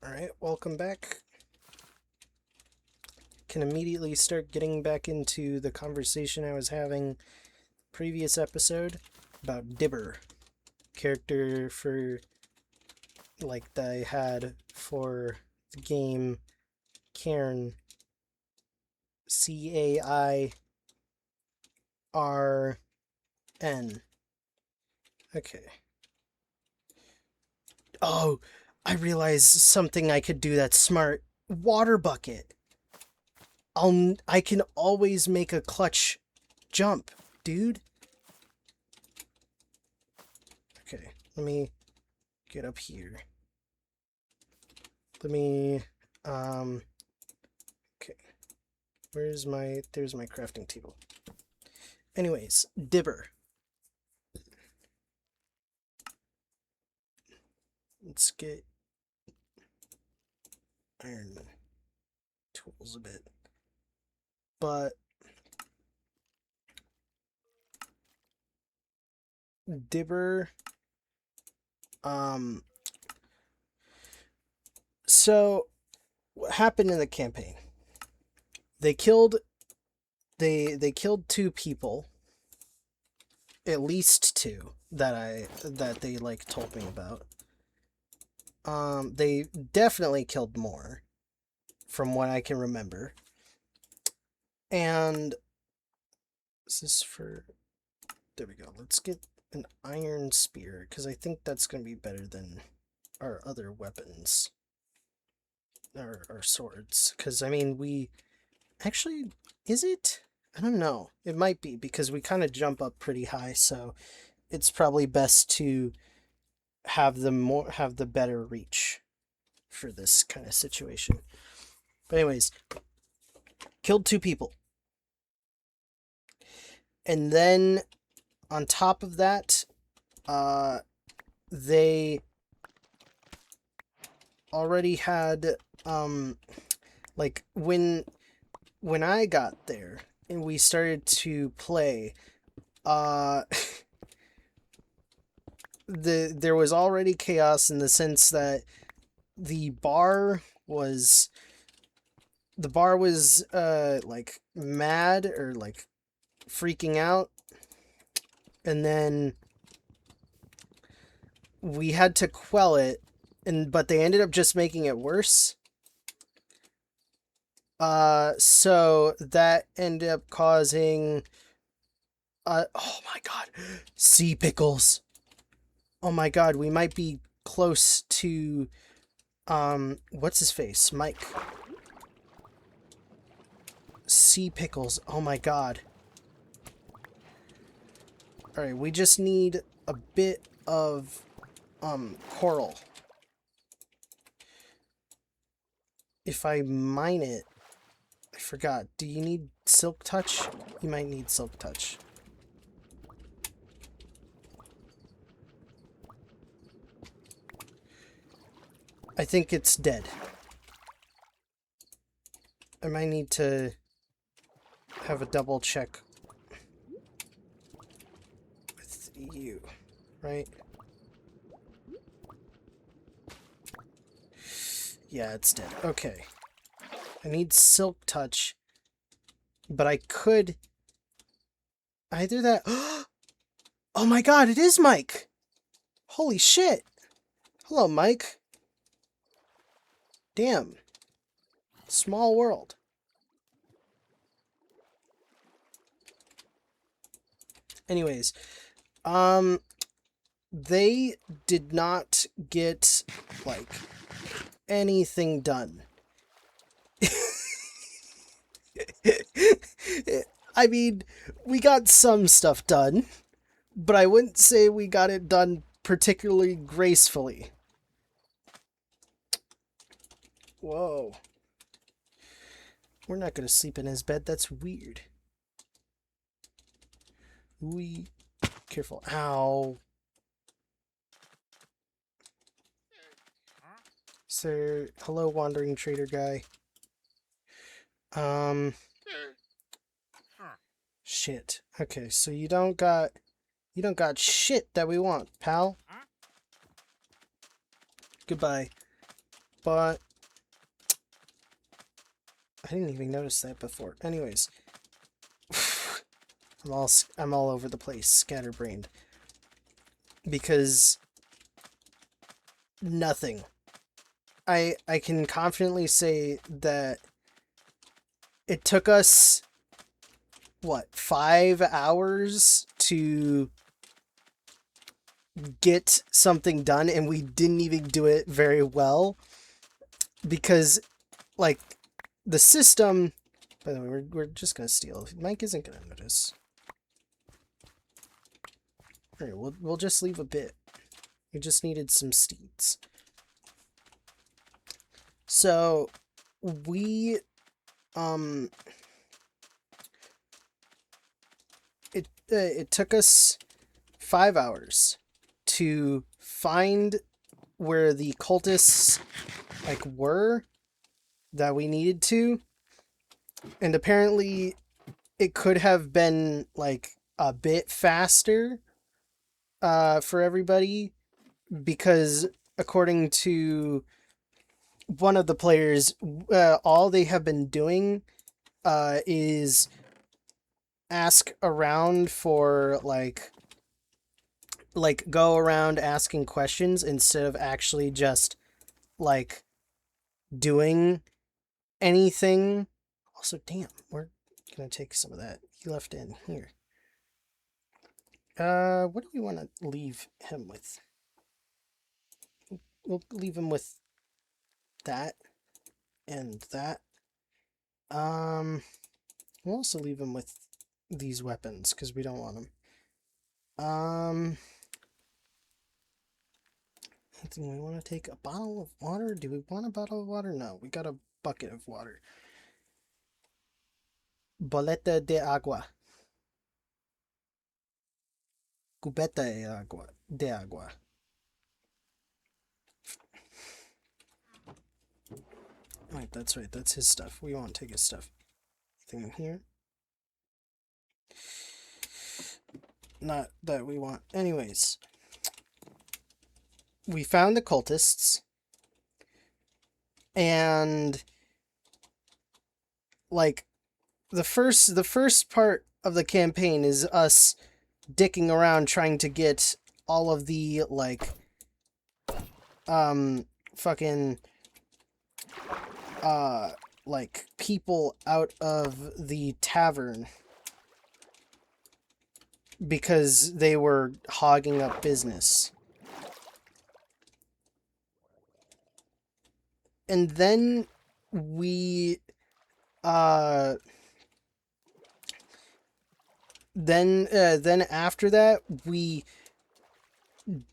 Alright, welcome back. Can immediately start getting back into the conversation I was having previous episode about Dibber, character for that I had for the game Cairn, Cairn. Okay. Oh, I realized something I could do that's smart. Water bucket. I can always make a clutch jump, dude. Okay, let me get up here. Let me, okay. There's my crafting table. Anyways, Dibber. Let's get iron tools a bit. But Dibber, so what happened in the campaign? They killed two people. At least two that they told me about. They definitely killed more from what I can remember. And is this for, there we go. Let's get an iron spear because I think that's going to be better than our other weapons. Our swords. Because, I mean, we... Actually, is it? I don't know. It might be because we kind of jump up pretty high, so it's probably best to have the better reach for this kind of situation. But anyways, killed two people. And then on top of that, they already had when I got there and we started to play, there was already chaos in the sense that the bar was mad or freaking out, and then we had to quell it, but they ended up just making it worse. So that ended up causing oh my god, sea pickles. Oh my god, we might be close to what's his face? Mike. Sea pickles. Oh my god. Alright, we just need a bit of coral. If I mine it, I forgot. Do you need silk touch? You might need silk touch. I think it's dead. I might need to have a double check with you, right? Yeah, it's dead. Okay. I need silk touch, but I could either that. Oh my god, it is Mike! Holy shit! Hello, Mike. Damn. Small world. Anyways, they did not get, anything done. I mean, we got some stuff done, but I wouldn't say we got it done particularly gracefully. Whoa. We're not gonna sleep in his bed, that's weird. Careful. Ow. Sir, hello, wandering trader guy. Shit. Okay, so you don't got shit that we want, pal. Goodbye. but I didn't even notice that before. Anyways, I'm all over the place, scatterbrained, because nothing. I can confidently say that it took us, what, 5 hours to get something done, and we didn't even do it very well, because, like, the system... By the way, we're just gonna steal. Mike isn't gonna notice. Alright, we'll just leave a bit. We just needed some steeds. So, we... It took us 5 hours to find where the cultists, like, were that we needed to. And apparently it could have been, like, a bit faster for everybody, because according to one of the players, all they have been doing is ask around for, like go around asking questions instead of actually just, like, doing anything. Also, damn, we're gonna take some of that he left in here. What do we want to leave him with? We'll leave him with that and that. We'll also leave him with these weapons because we don't want them. Do we want to take a bottle of water? Do we want a bottle of water? No, we got a bucket of water. Boleta de agua. Cubeta de agua. Right, that's right. That's his stuff. We won't take his stuff. Anything in here? Not that we want. Anyways. We found the cultists. And, like, the first part of the campaign is us dicking around trying to get all of the, like, fucking, like, people out of the tavern because they were hogging up business. And then we, then after that, we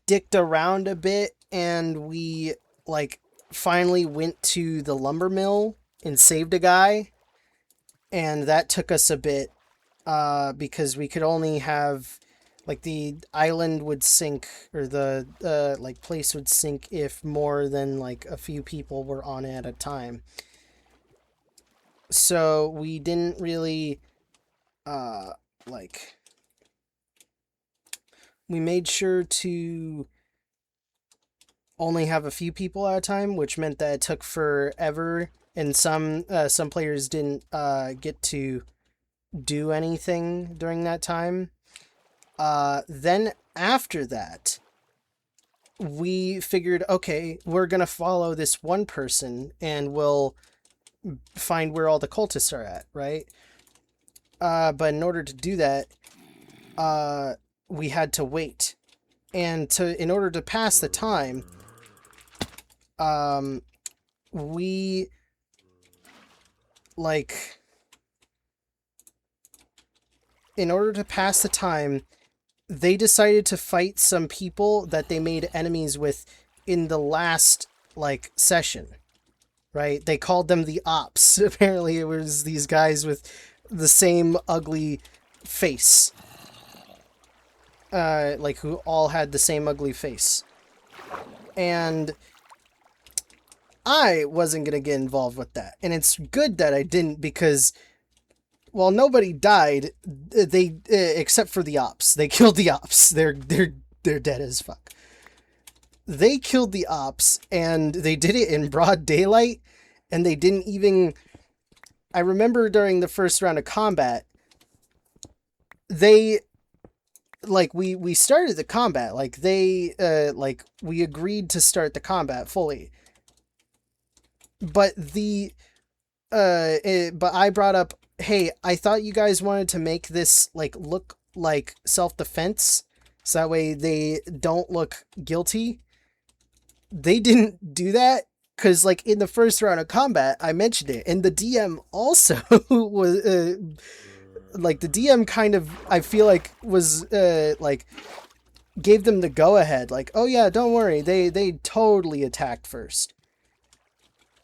dicked around a bit, and we, like, finally went to the lumber mill and saved a guy, and that took us a bit, because we could only have, like, the island would sink, or the, like, place would sink if more than, like, a few people were on it at a time. So we didn't really, like, we made sure to only have a few people at a time, which meant that it took forever, and some players didn't get to do anything during that time. Then after that, we figured, okay, we're gonna follow this one person and we'll find where all the cultists are at, right? But in order to do that, we had to wait. And in order to pass the time, we, like, in order to pass the time, they decided to fight some people that they made enemies with in the last, like, session, right? They called them the Ops. Apparently it was these guys with the same ugly face. Like, who all had the same ugly face. And I wasn't gonna get involved with that. And it's good that I didn't, because, well, nobody died. They, except for the Ops. They killed the Ops. They're dead as fuck. they killed the ops, and they did it in broad daylight, and they didn't even... I remember during the first round of combat, they... Like, we started the combat. Like, they, like, we agreed to start the combat fully. But but I brought up, hey, I thought you guys wanted to make this, like, look like self-defense, so that way they don't look guilty. They didn't do that, because, like, in the first round of combat, I mentioned it, and the DM also was, like, the DM kind of, I feel like, was, like, gave them the go-ahead, like, oh yeah, don't worry, they totally attacked first.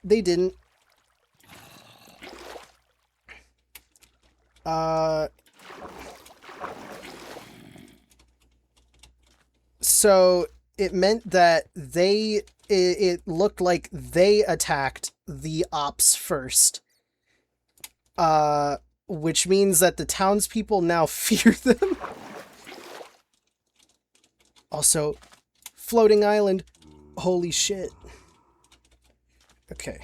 They didn't. So it meant that it looked like they attacked the ops first. Which means that the townspeople now fear them. Also, floating island. Holy shit. Okay.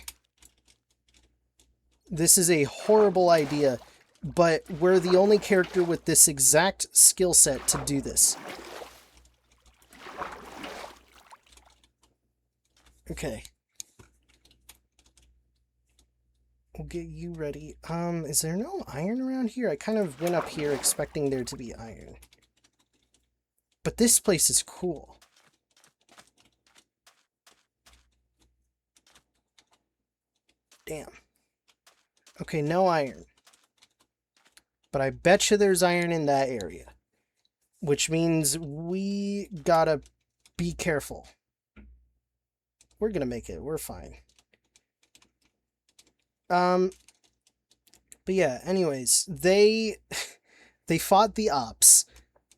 This is a horrible idea, but we're the only character with this exact skill set to do this. Okay. We'll get you ready. Is there no iron around here? I kind of went up here expecting there to be iron. But this place is cool. Damn. Okay, no iron. But I bet you there's iron in that area. Which means we gotta be careful. We're gonna make it. We're fine. But yeah, anyways, they fought the ops.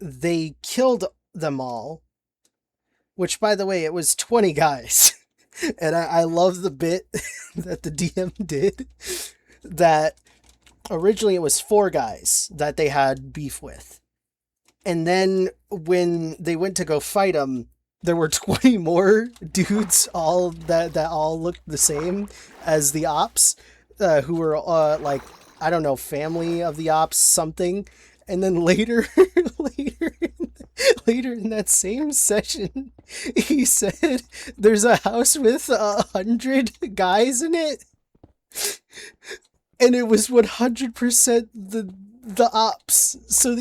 They killed them all. Which, by the way, it was 20 guys. And I love the bit that the DM did. That originally it was 4 guys that they had beef with. And then when they went to go fight them, there were 20 more dudes all that all looked the same as the ops, who were like, I don't know, family of the ops something. And then later later in that same session, he said there's a house with 100 guys in it. And it was 100% the ops. So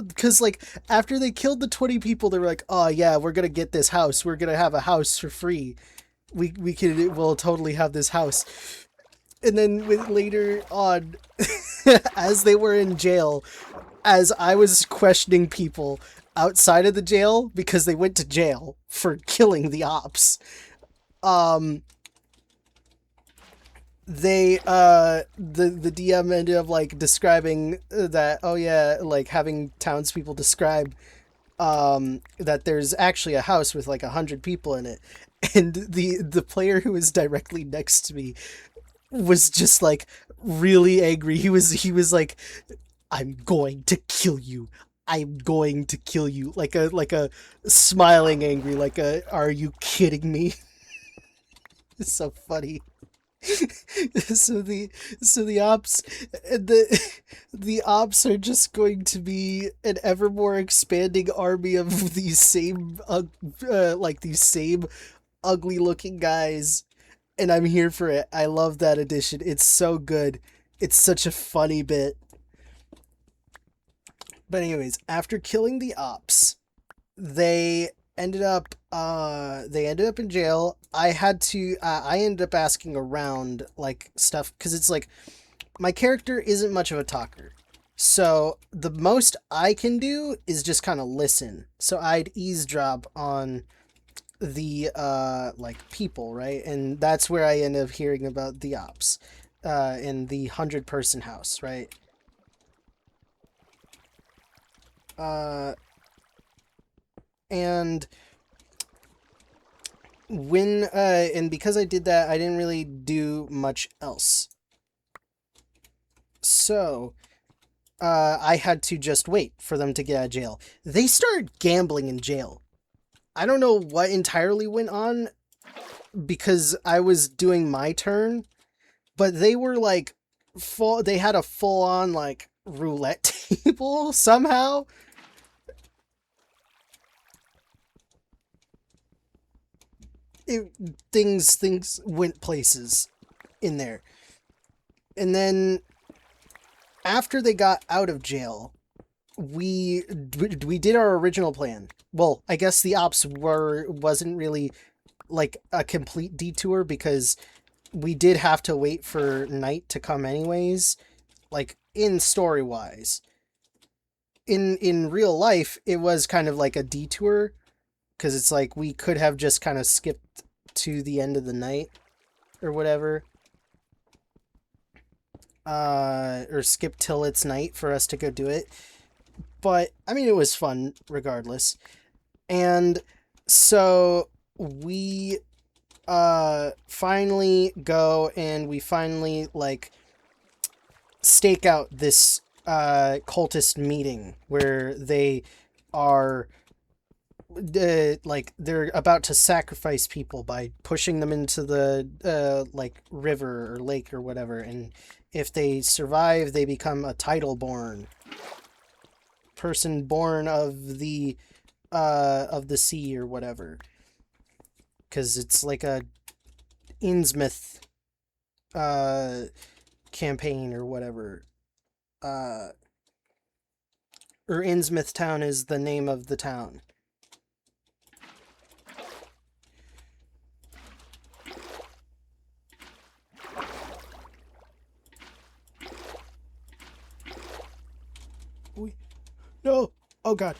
because like after they killed the 20 people, they were like, oh yeah, we're gonna get this house. We're gonna have a house for free. We'll totally have this house. And then later on, as they were in jail, as I was questioning people outside of the jail because they went to jail for killing the ops, they the DM ended up like describing that, oh yeah, like having townspeople describe that there's actually a house with like 100 people in it, and the player who was directly next to me was just like really angry. He was like, I'm going to kill you. I'm going to kill you. Like a smiling angry, like a, are you kidding me? It's so funny. so the ops, the ops are just going to be an ever more expanding army of these same like these same ugly looking guys, and I'm here for it. I love that addition. It's so good. It's such a funny bit. But anyways, after killing the ops, they ended up in jail. I ended up asking around like stuff, because it's like my character isn't much of a talker. So the most I can do is just kind of listen. So I'd eavesdrop on the like people, right? And that's where I end up hearing about the ops in the 100-person house, right? And when and because I did that, I didn't really do much else. So I had to just wait for them to get out of jail. They started gambling in jail. I don't know what entirely went on because I was doing my turn, but they were like they had a full on like roulette table somehow. It, things went places in there. And then after they got out of jail, we did our original plan. Well, I guess the ops wasn't really like a complete detour because we did have to wait for night to come anyways, like in story wise. In real life, it was kind of like a detour because it's like we could have just kind of skipped to the end of the night or whatever. Or skip till it's night for us to go do it. But I mean, it was fun regardless. And so we finally go and we finally like stake out this cultist meeting where they are like they're about to sacrifice people by pushing them into the like river or lake or whatever, and if they survive they become a title born person, born of the sea or whatever, because it's like a Innsmouth campaign or whatever. Or Innsmouth town is the name of the town. No! Oh god.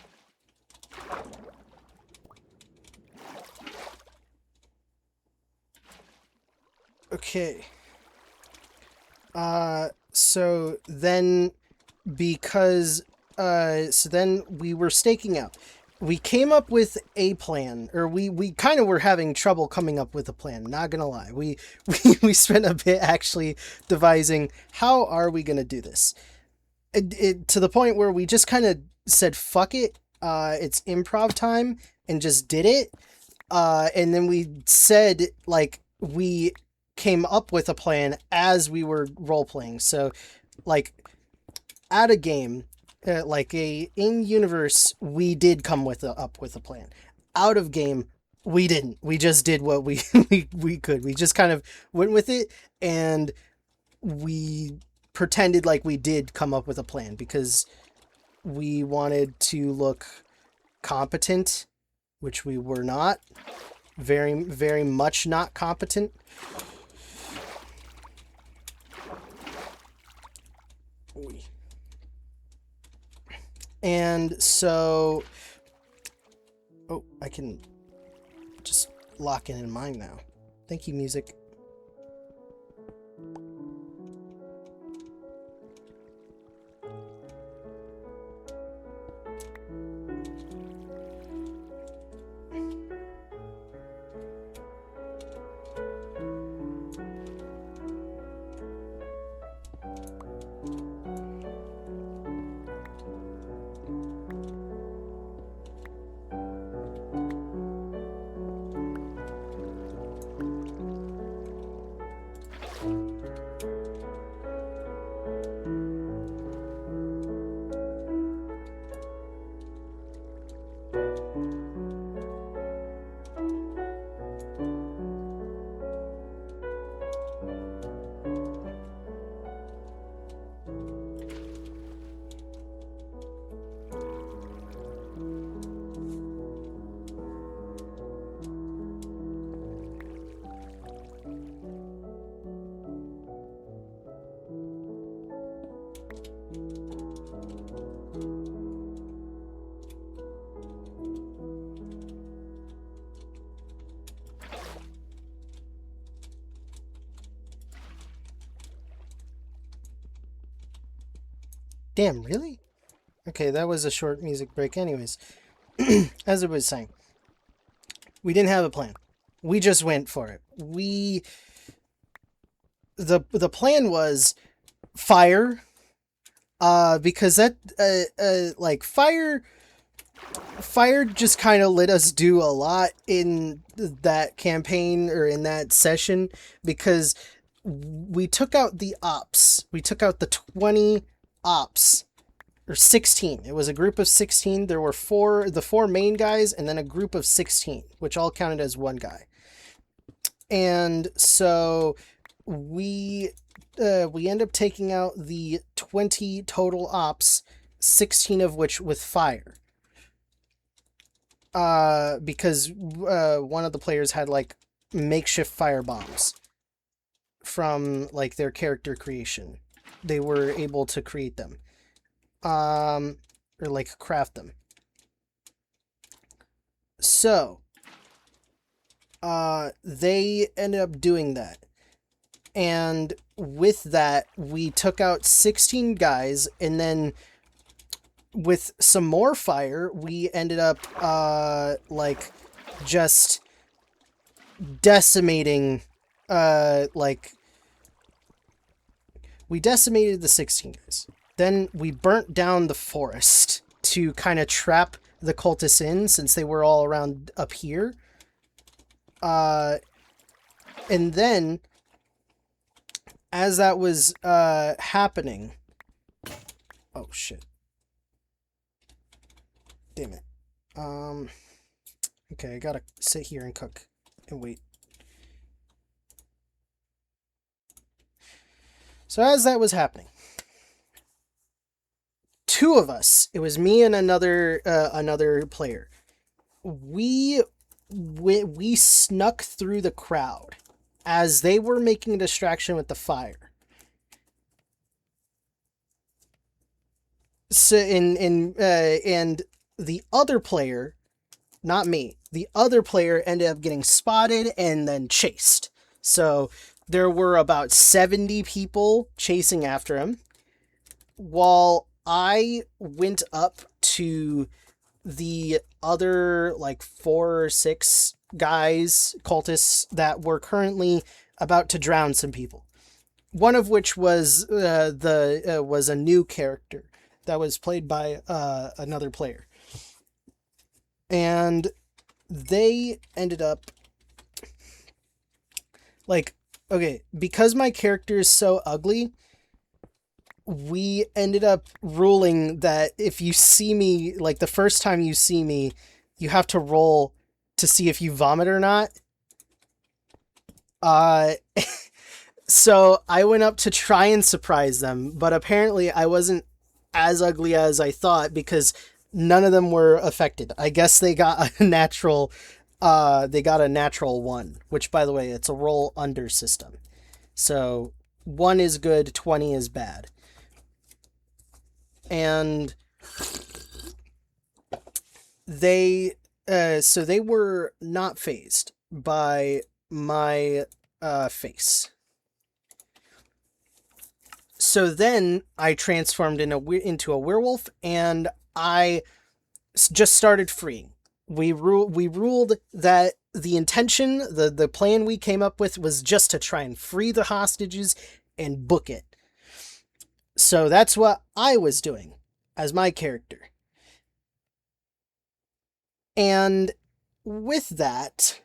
Okay. So then so then we were staking out. We came up with a plan, or we kind of were having trouble coming up with a plan, not gonna lie. We spent a bit actually devising how are we gonna do this. To the point where we just kind of said fuck it, it's improv time, and just did it. And then we said like we came up with a plan as we were role playing. So like at a game, like a in universe, we did come up with a plan. Out of game, we didn't. We just did what we we could. We just kind of went with it, and we pretended like we did come up with a plan because we wanted to look competent, which we were not. Very, very much not competent. And so, oh, I can just lock it in mine now. Thank you, music. Damn, really? Okay, that was a short music break anyways. As I was saying, we didn't have a plan. We just went for it. The plan was fire, because that like fire fire just kind of let us do a lot in that campaign or in that session because we took out the ops. We took out the 20 ops, or 16. It was a group of 16. There were the four main guys and then a group of 16, which all counted as one guy. And so we end up taking out the 20 total ops, 16 of which with fire. Because one of the players had like makeshift fire bombs from like their character creation. They were able to create them. Or like craft them. So they ended up doing that. And with that, we took out 16 guys, and then with some more fire, we ended up like just decimating we decimated the 16 guys. Then we burnt down the forest to kind of trap the cultists in, since they were all around up here. And then as that was happening, oh shit. Damn it. Okay, I gotta sit here and cook and wait. So as that was happening, two of us, it was me and another player, we snuck through the crowd as they were making a distraction with the fire. So and the other player, not me, the other player ended up getting spotted and then chased. So there were about 70 people chasing after him, while I went up to the other like 4 or 6 guys, cultists, that were currently about to drown some people. One of which was was a new character that was played by another player. And they ended up like, okay, because my character is so ugly, we ended up ruling that if you see me, like the first time you see me, you have to roll to see if you vomit or not. So I went up to try and surprise them, but apparently I wasn't as ugly as I thought, because none of them were affected. I guess they got a natural 1, which, by the way, it's a roll under system. So 1 is good, 20 is bad. And they were not fazed by my face. So then I transformed into a werewolf, and I just started freeing. We ruled that the intention, the plan we came up with, was just to try and free the hostages and book it. So that's what I was doing as my character. And with that,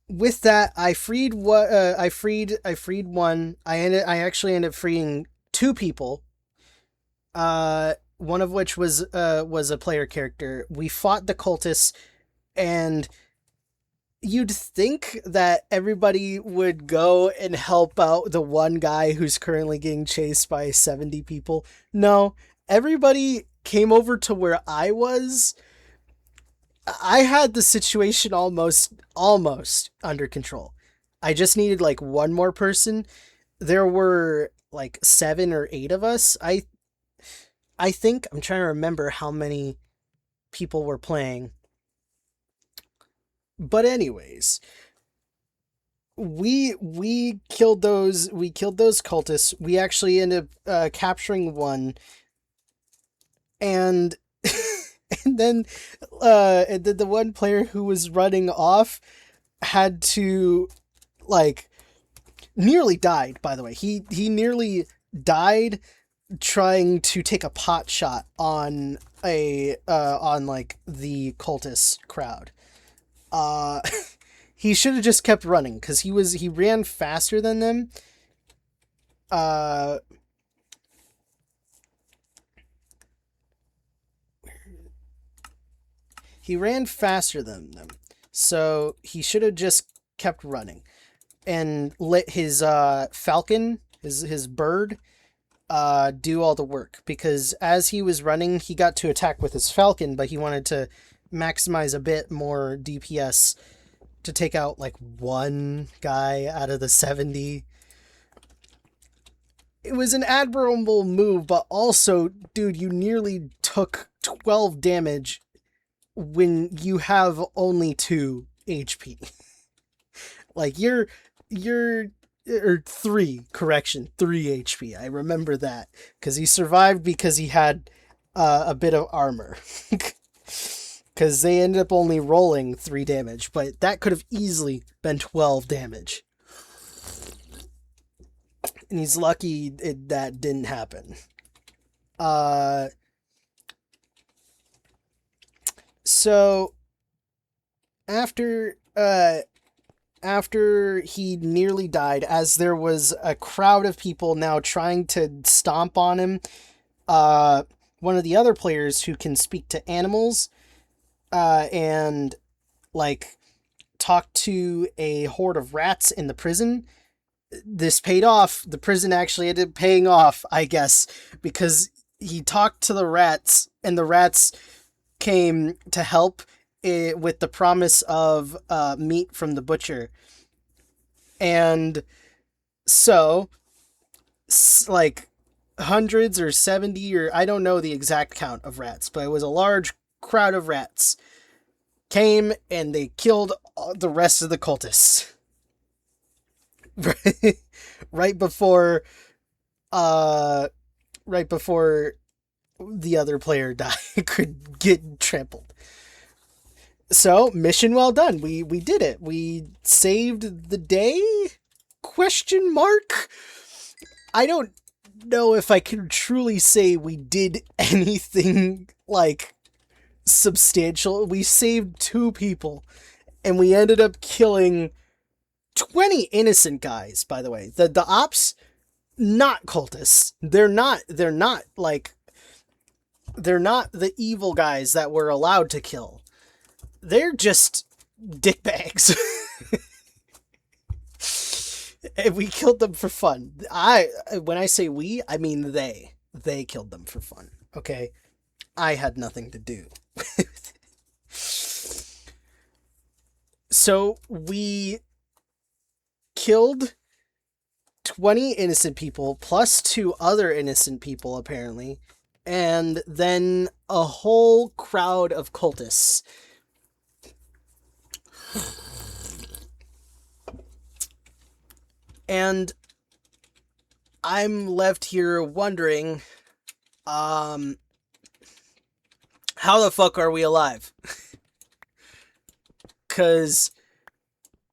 with that, I freed I freed one. I actually ended up freeing 2 people. One of which was a player character. We fought the cultists, and you'd think that everybody would go and help out the one guy who's currently getting chased by 70 people. No, everybody came over to where I was. I had the situation almost under control. I just needed like one more person. There were like 7 or 8 of us. I think, I'm trying to remember how many people were playing. But anyways, we killed those cultists. We actually ended up capturing one, and and then the one player who was running off had to, like, nearly died, by the way. He nearly died trying to take a pot shot on like the cultist crowd. He should have just kept running because he ran faster than them. He ran faster than them, so he should have just kept running and let his falcon, his bird, do all the work, because as he was running, he got to attack with his falcon, but he wanted to maximize a bit more DPS to take out like one guy out of the 70. It was an admirable move, but also, dude, you nearly took 12 damage when you have only 2 HP. Like, you're or 3 HP. I remember that because he survived because he had a bit of armor. Because they ended up only rolling 3 damage, but that could have easily been 12 damage. And he's lucky that didn't happen. So after he nearly died, as there was a crowd of people now trying to stomp on him, one of the other players who can speak to animals, and like talk to a horde of rats in the prison. This paid off. The prison actually ended up paying off, I guess, because he talked to the rats, and the rats came to help with the promise of meat from the butcher. And so, like, hundreds or 70, or I don't know the exact count of rats, but it was a large crowd of rats came and they killed the rest of the cultists. right before the other player could get trampled. So, mission well done. We did it. We saved the day? Question mark? I don't know if I can truly say we did anything like substantial. We saved 2 people and we ended up killing 20 innocent guys, by the way. The ops, not cultists. They're not the evil guys that we're allowed to kill. They're just dickbags. And we killed them for fun. When I say we, I mean they. They killed them for fun. Okay? I had nothing to do with it. So we killed 20 innocent people plus 2 other innocent people, apparently, and then a whole crowd of cultists. And I'm left here wondering, how the fuck are we alive? Because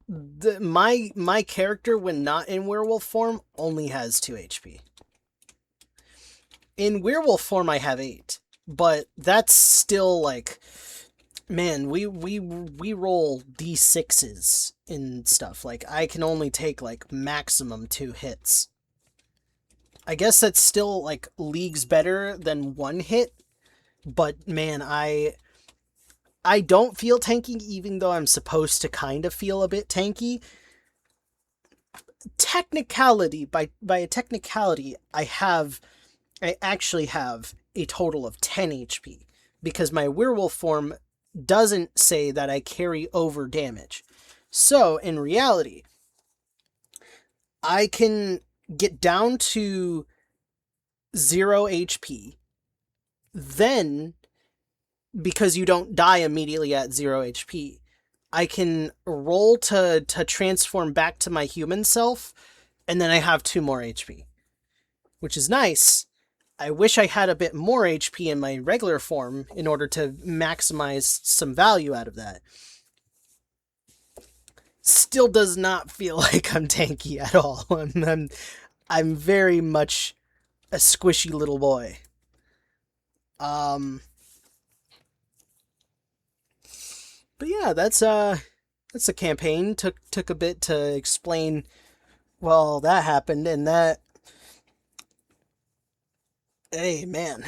my character, when not in werewolf form, only has 2 HP. In werewolf form, I have 8, but that's still like, man, we roll d6s in stuff. Like, I can only take like maximum 2 hits. I guess that's still like leagues better than 1 hit, but man, I don't feel tanky, even though I'm supposed to kind of feel a bit tanky. Technicality, by a technicality, I actually have a total of 10 HP, because my werewolf form doesn't say that I carry over damage. So, in reality, I can get down to 0 HP, then, because you don't die immediately at 0 HP, I can roll to transform back to my human self, and then I have 2 more HP. Which is nice. I wish I had a bit more HP in my regular form in order to maximize some value out of that. Still does not feel like I'm tanky at all. I'm very much a squishy little boy. Um, but yeah, that's a campaign. Took a bit to explain. Well, that happened, and that. Hey, man,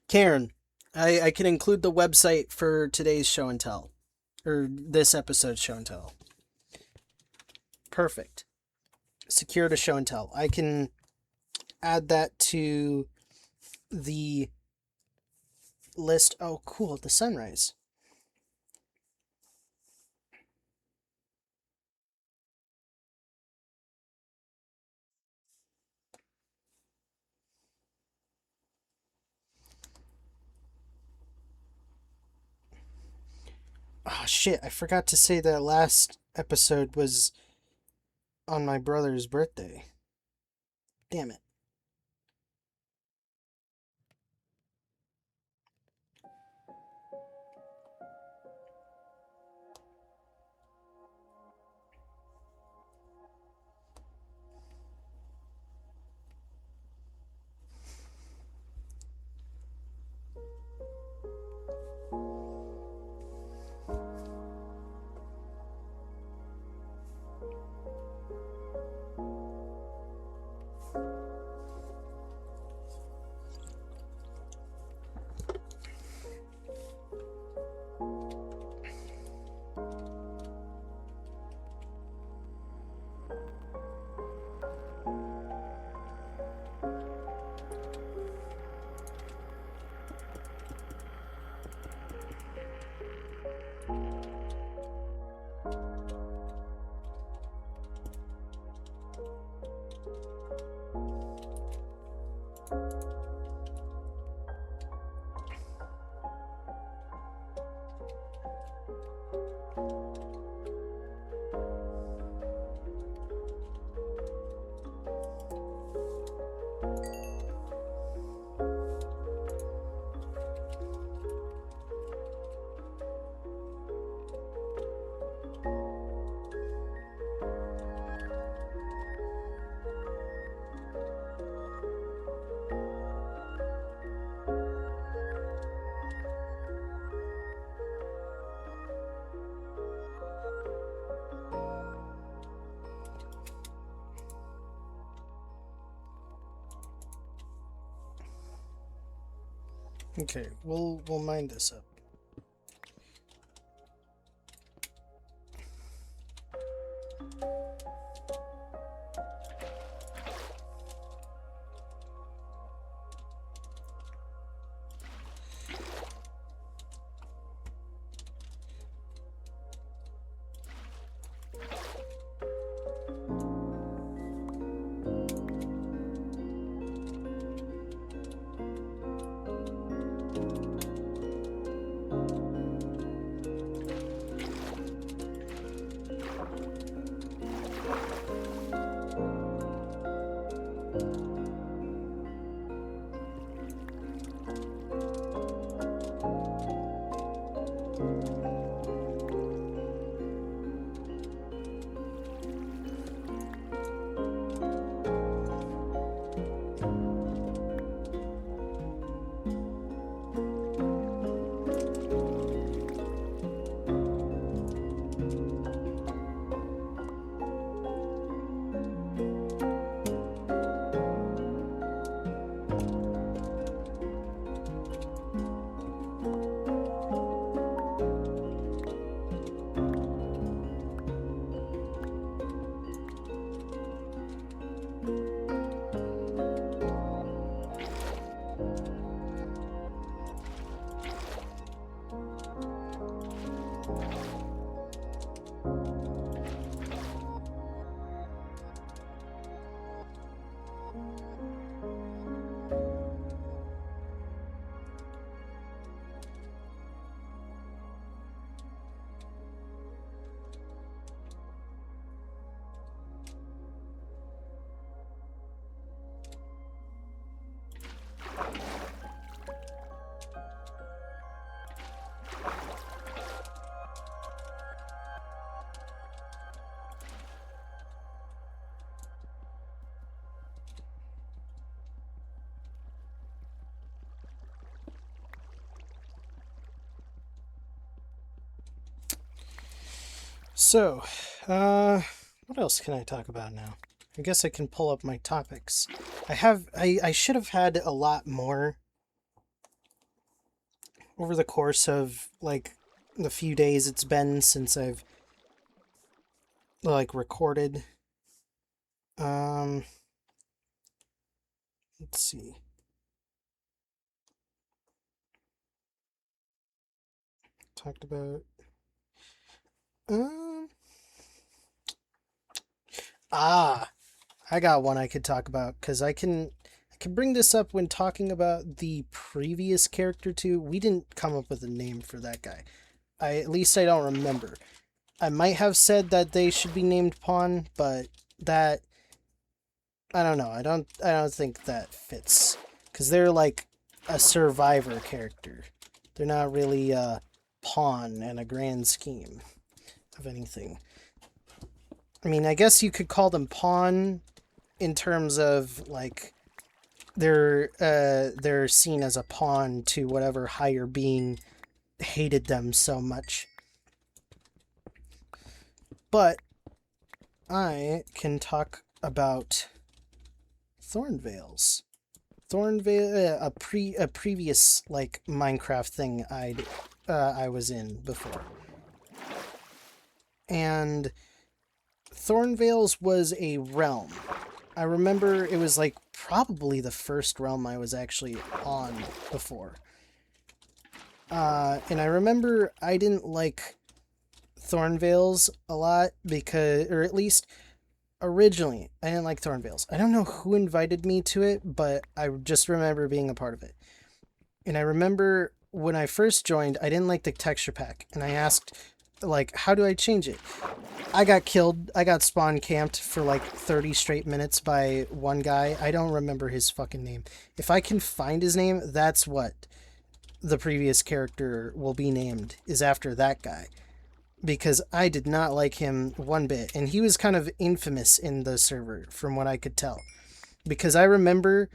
Karen, I can include the website for today's show and tell, or this episode's show and tell. Perfect. Secure to show and tell. I can add that to the list. Oh, cool, the sunrise. Oh shit, I forgot to say that last episode was on my brother's birthday. Damn it. Okay, we'll mind this up. So, what else can I talk about now? I guess I can pull up my topics. I should have had a lot more over the course of, like, the few days it's been since I've, like, recorded. Let's see. Talked about, um, I got one I could talk about, because I can bring this up when talking about the previous character too. We didn't come up with a name for that guy. At least I don't remember. I might have said that they should be named Pawn, but that, I don't know. I don't think that fits, because they're like a survivor character. They're not really a pawn in a grand scheme of anything. I mean, I guess you could call them pawn in terms of, like, they're seen as a pawn to whatever higher being hated them so much. But I can talk about Thornvales. Thornvale, a previous, like, Minecraft thing I was in before. And Thornvales was a realm. I remember it was, like, probably the first realm I was actually on before. And I remember I didn't like Thornvales a lot because, or at least originally, I didn't like Thornvales. I don't know who invited me to it, but I just remember being a part of it. And I remember when I first joined, I didn't like the texture pack, and I asked, like, how do I change it? I got killed. I got spawn camped for like 30 straight minutes by one guy. I don't remember his fucking name. If I can find his name, that's what the previous character will be named, is after that guy. Because I did not like him one bit. And he was kind of infamous in the server, from what I could tell. Because I remember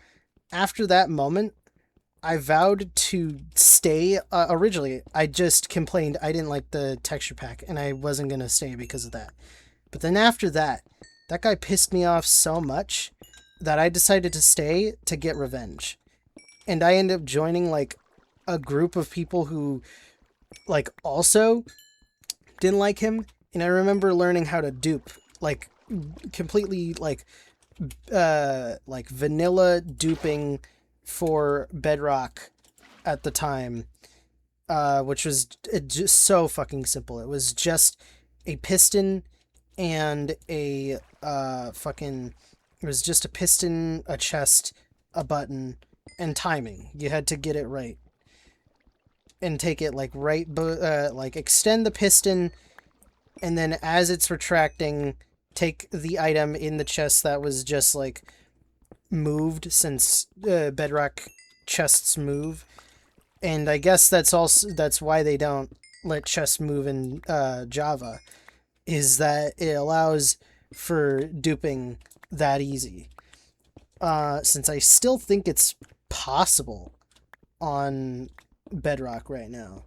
after that moment, I vowed to stay. Originally, I just complained I didn't like the texture pack, and I wasn't going to stay because of that. But then after that, that guy pissed me off so much that I decided to stay to get revenge. And I ended up joining, like, a group of people who, like, also didn't like him. And I remember learning how to dupe, like, completely, like vanilla duping for Bedrock at the time, which was just so fucking simple. It was just a piston and a it was just a piston, a chest, a button, and timing. You had to get it right and take it, like, right, like, extend the piston, and then as it's retracting, take the item in the chest that was just, like, moved, since Bedrock chests move. And I guess that's why they don't let chests move in Java, is that it allows for duping that easy. Since I still think it's possible on Bedrock right now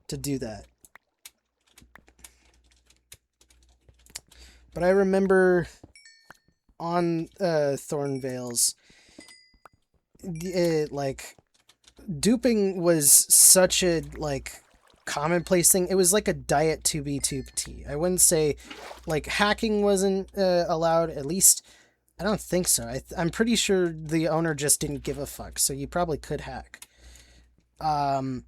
to do that. But I remember on Thornvales, like, duping was such a, like, commonplace thing. It was like a diet 2B2T. I wouldn't say, like, hacking wasn't allowed. At least, I don't think so. I'm pretty sure the owner just didn't give a fuck, so you probably could hack. And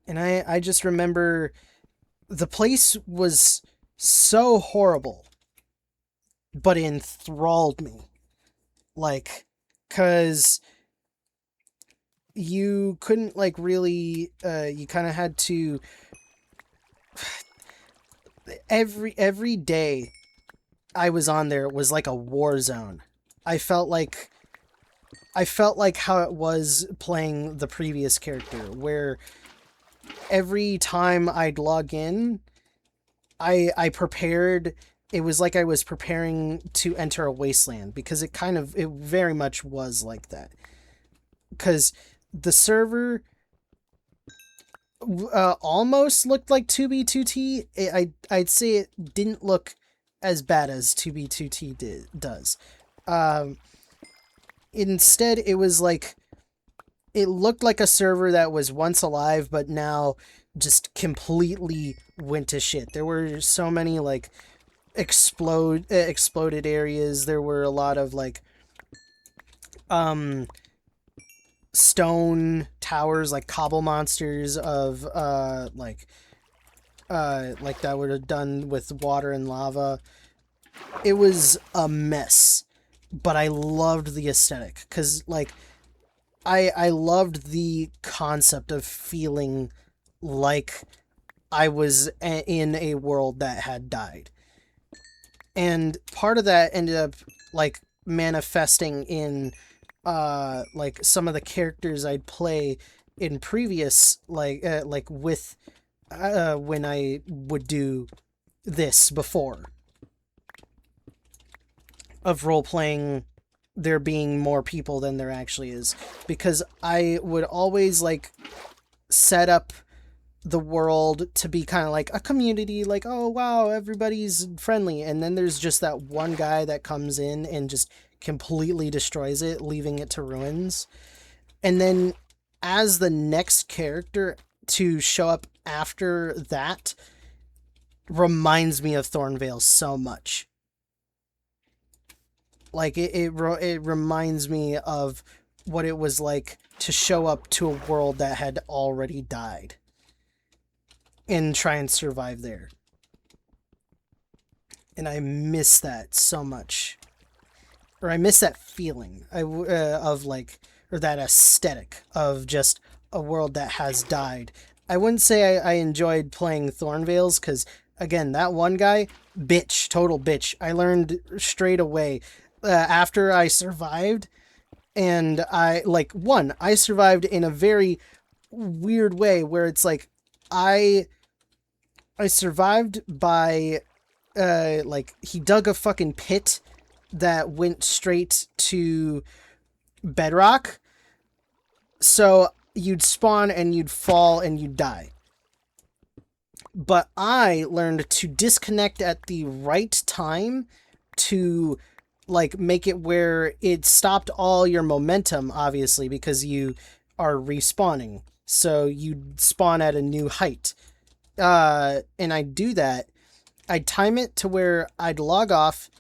I just remember the place was so horrible, but it enthralled me. Like, cause you couldn't, like, really, you kind of had to, every day I was on there was like a war zone. I felt like how it was playing the previous character, where every time I'd log in, I prepared. It was like I was preparing to enter a wasteland, because it very much was like that. Because the server, almost looked like 2B2T. I'd say it didn't look as bad as 2B2T does. Um, Instead, it was like it looked like a server that was once alive, but now just completely went to shit. There were so many like exploded areas. There were a lot of like um stone towers, like cobble monsters of like that would have done with water and lava. It was a mess, but I loved the aesthetic because like I loved the concept of feeling like I was in a world that had died. And part of that ended up like manifesting in like some of the characters I'd play in previous like with when I would do this before of role playing there being more people than there actually is, because I would always like set up the world to be kind of like a community, like, oh wow, everybody's friendly, and then there's just that one guy that comes in and just completely destroys it, leaving it to ruins. And then as the next character to show up after that reminds me of Thornvale so much. Like it reminds me of what it was like to show up to a world that had already died and try and survive there. And I miss that so much. Or I miss that feeling of like, or that aesthetic of just a world that has died. I wouldn't say I enjoyed playing Thornvales because, again, that one guy, bitch, total bitch. I learned straight away after I survived, and I survived in a very weird way where it's like I survived by like he dug a fucking pit that went straight to bedrock. So you'd spawn and you'd fall and you'd die. But I learned to disconnect at the right time to like make it where it stopped all your momentum, obviously, because you are respawning. So you'd spawn at a new height. And I'd do that. I'd time it to where I'd log off.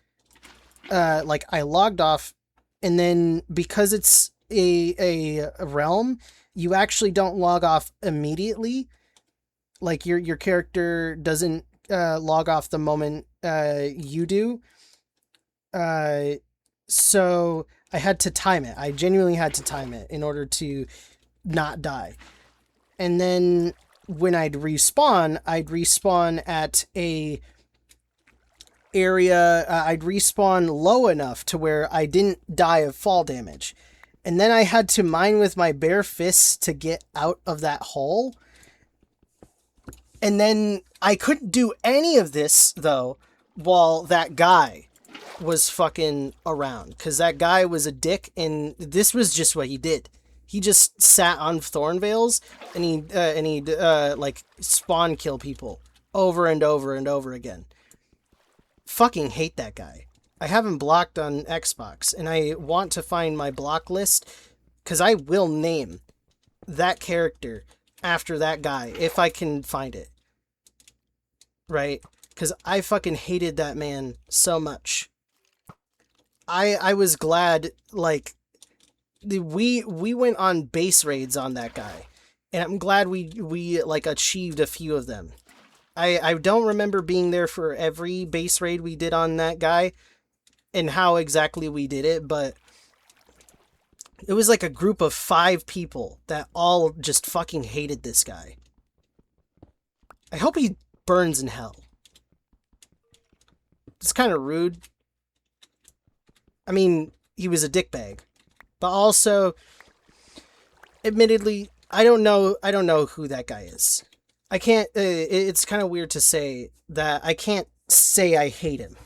Like I logged off, and then because it's a realm, you actually don't log off immediately. Like your character doesn't log off the moment you do. So I had to time it. I genuinely had to time it in order to not die. And then when I'd respawn at a area, I'd respawn low enough to where I didn't die of fall damage. And then I had to mine with my bare fists to get out of that hole. And then I couldn't do any of this, though, while that guy was fucking around. Because that guy was a dick, and this was just what he did. He just sat on Thornvales, and he'd like spawn kill people over and over and over again. Fucking hate that guy. I have him blocked on Xbox, and I want to find my block list, because I will name that character after that guy if I can find it. Right? Because I fucking hated that man so much. I was glad, like, we went on base raids on that guy, and I'm glad we like achieved a few of them. I don't remember being there for every base raid we did on that guy and how exactly we did it, but it was like a group of 5 people that all just fucking hated this guy. I hope he burns in hell. It's kind of rude. I mean, he was a dickbag. But also, admittedly, I don't know who that guy is. I can't, it's kind of weird to say that I can't say I hate him.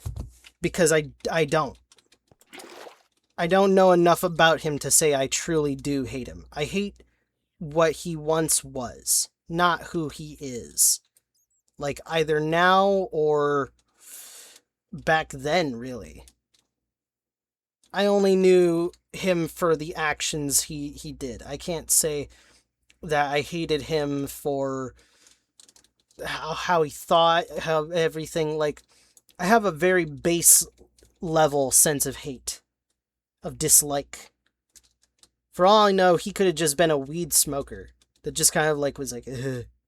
Because I don't. I don't know enough about him to say I truly do hate him. I hate what he once was. not who he is. Like, either now or back then, really. I only knew him for the actions he did. I can't say that I hated him for how he thought, how everything, like, I have a very base level sense of hate, of dislike. For all I know, he could have just been a weed smoker that just kind of like was like,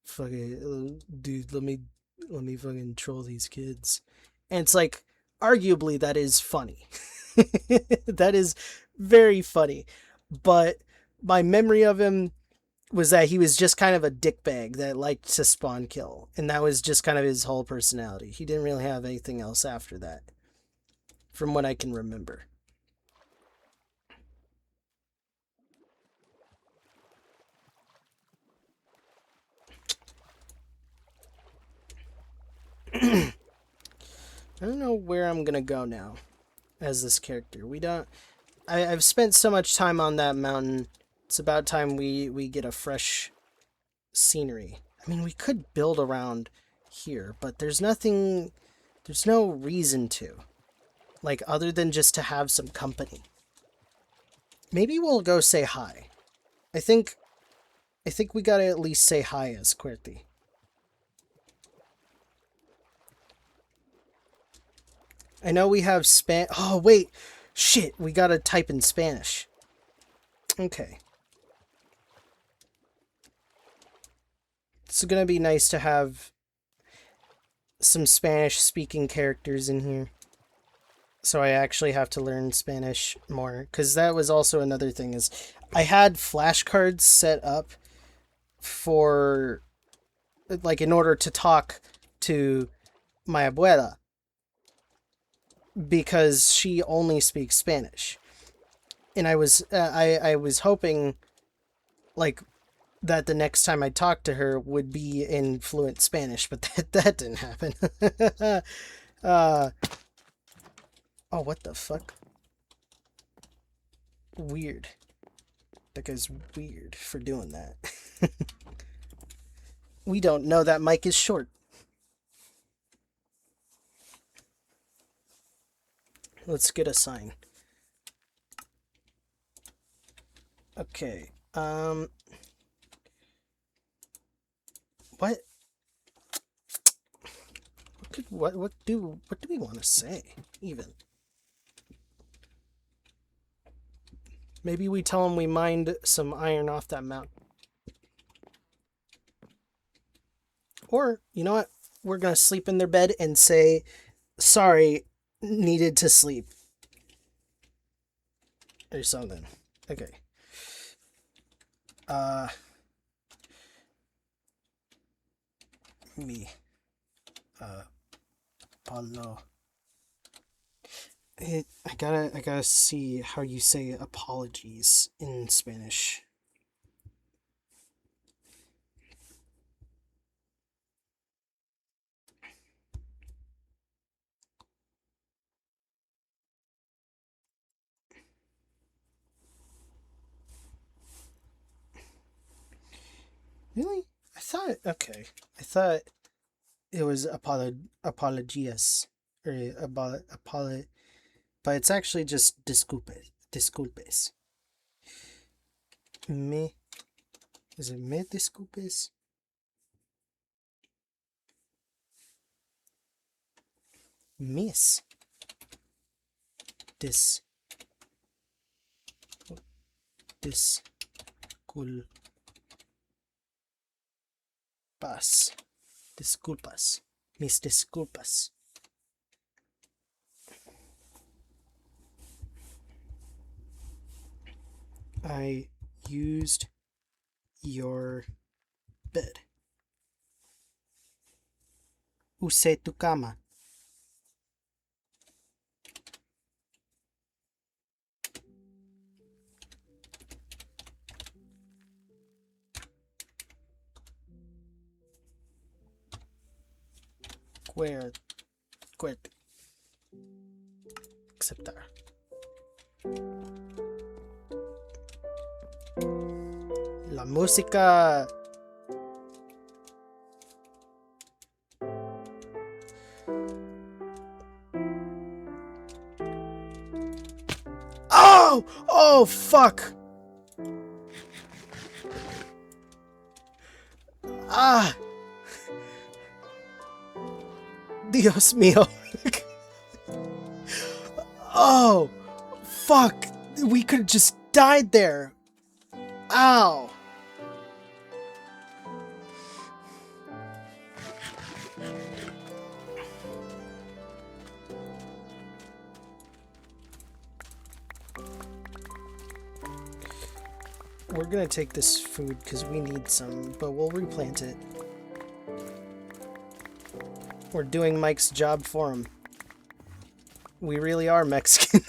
fuck it, dude, let me fucking troll these kids. And it's like, arguably, that is funny. That is very funny. But my memory of him was that he was just kind of a dickbag that liked to spawn kill. And that was just kind of his whole personality. He didn't really have anything else after that, from what I can remember. I don't know where I'm gonna go now as this character. We don't. I've spent so much time on that mountain. It's about time we get a fresh scenery. I mean, we could build around here, but there's nothing. There's no reason to. Like, other than just to have some company. Maybe we'll go say hi. I think we gotta at least say hi as QWERTY. I know we have Oh, wait. Shit, we gotta type in Spanish. Okay. It's gonna be nice to have some Spanish-speaking characters in here. So I actually have to learn Spanish more. Because that was also another thing is I had flashcards set up for, like, in order to talk to my abuela. Because she only speaks Spanish. And I was hoping, like, that the next time I talked to her would be in fluent Spanish, but that didn't happen. Oh, what the fuck? Weird. That guy's weird for doing that. We don't know that mic is short. Let's get a sign. Okay. What? What do we want to say even? Maybe we tell him we mined some iron off that mountain. Or, you know what? We're gonna sleep in their bed and say, sorry, needed to sleep. Or something. Okay. Me. Paulo. I gotta see how you say apologies in Spanish. Really? Okay. I thought it was apologias. Or but it's actually just disculpes. Is it me disculpes? Mis. Disculpas. Mis disculpas. I used your bed. Usé tu cama. QWERTY. Aceptar. La música no! Oh, fuck! Ah! Dios mío. Oh! Fuck! We could have just died there! Ow! We're gonna take this food because we need some, but we'll replant it. We're doing Mike's job for him. We really are Mexican.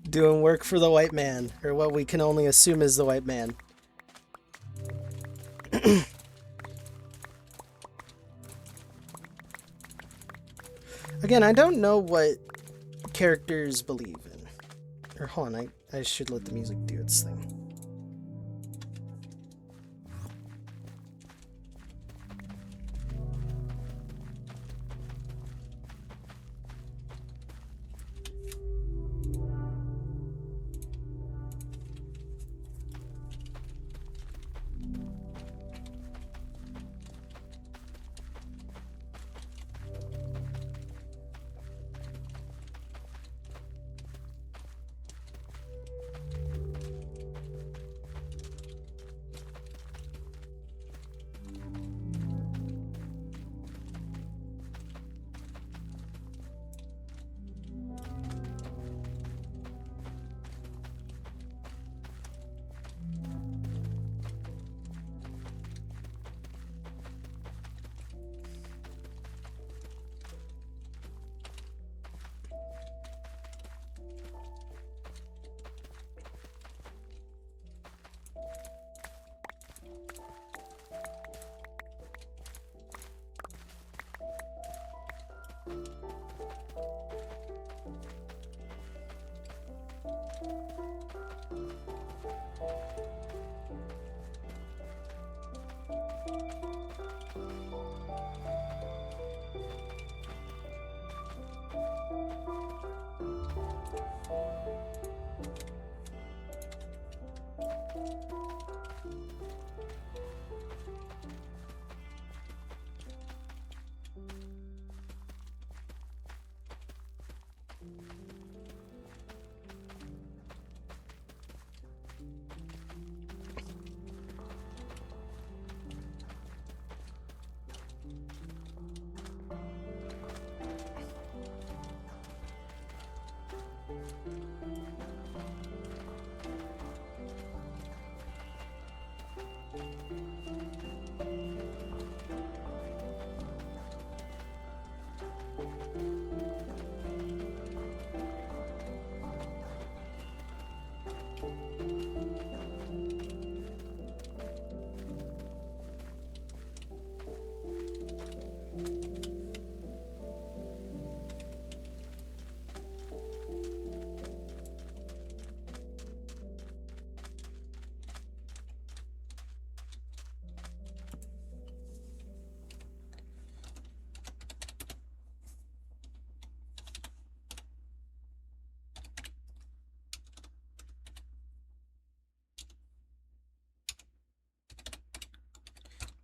Doing work for the white man, or what we can only assume is the white man. Again, I don't know what characters believe in. Or hold on, I should let the music do its thing.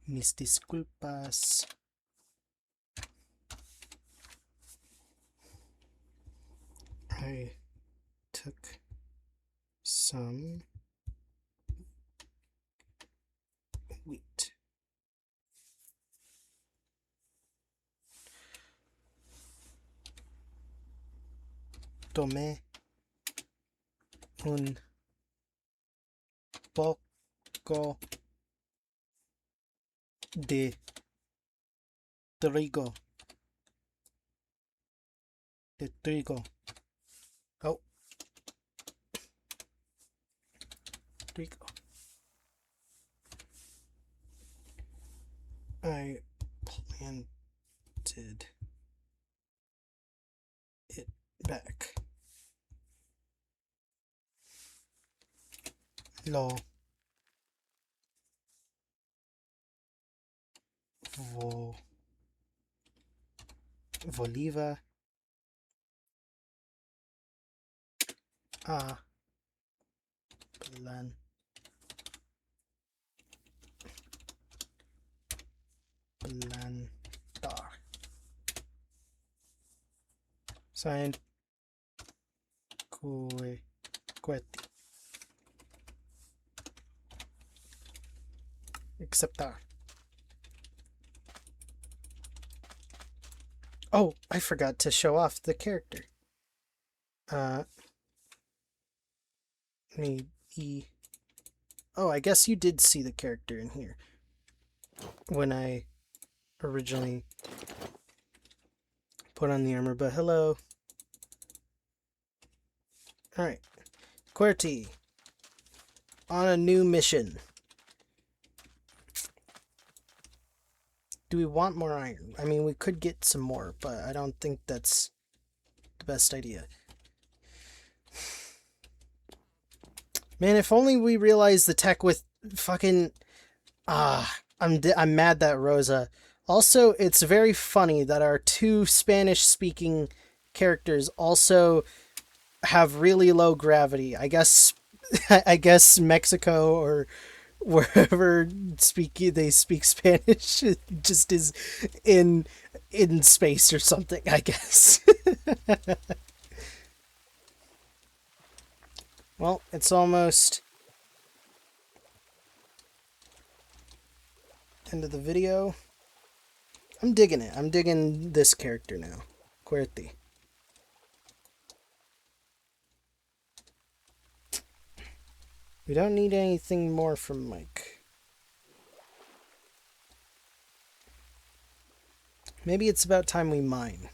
Mis disculpas. I took some wheat. Tomé un poco de trigo. Oh. Trigo. I planted it back. Lo volví Ah. Plan. Plantar. Signed. Quetti. Acceptar. Oh, I forgot to show off the character. E. Oh, I guess you did see the character in here when I originally put on the armor, but hello. Alright. QWERTY. On a new mission. Do we want more iron? I mean, we could get some more, but I don't think that's the best idea. Man, if only we realized the tech with fucking... I'm mad that Rosa... Also, it's very funny that our two Spanish-speaking characters also have really low gravity. I guess Mexico or wherever they speak Spanish just is in space or something, I guess. Well, it's almost end of the video. I'm digging it. I'm digging this character now. QWERTY. We don't need anything more from Mike. Maybe it's about time we mine.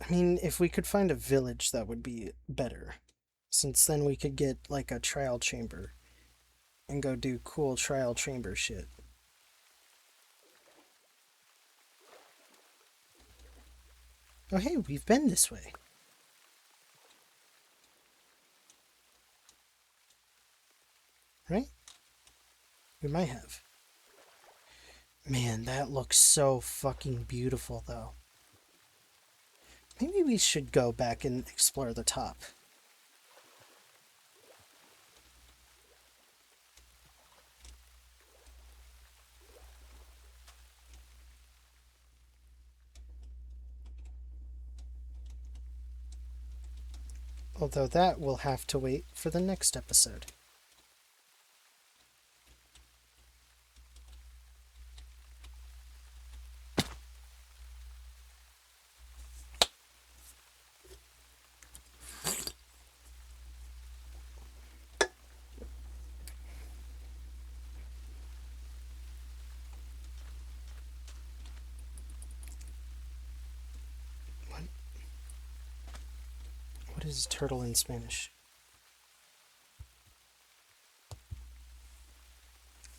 I mean, if we could find a village, that would be better. Since then we could get, like, a trial chamber. And go do cool trial chamber shit. Oh hey, we've been this way. Right? We might have. Man, that looks so fucking beautiful, though. Maybe we should go back and explore the top. Although that will have to wait for the next episode. What is turtle in Spanish?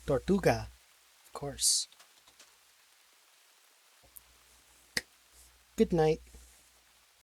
Tortuga, of course. Good night.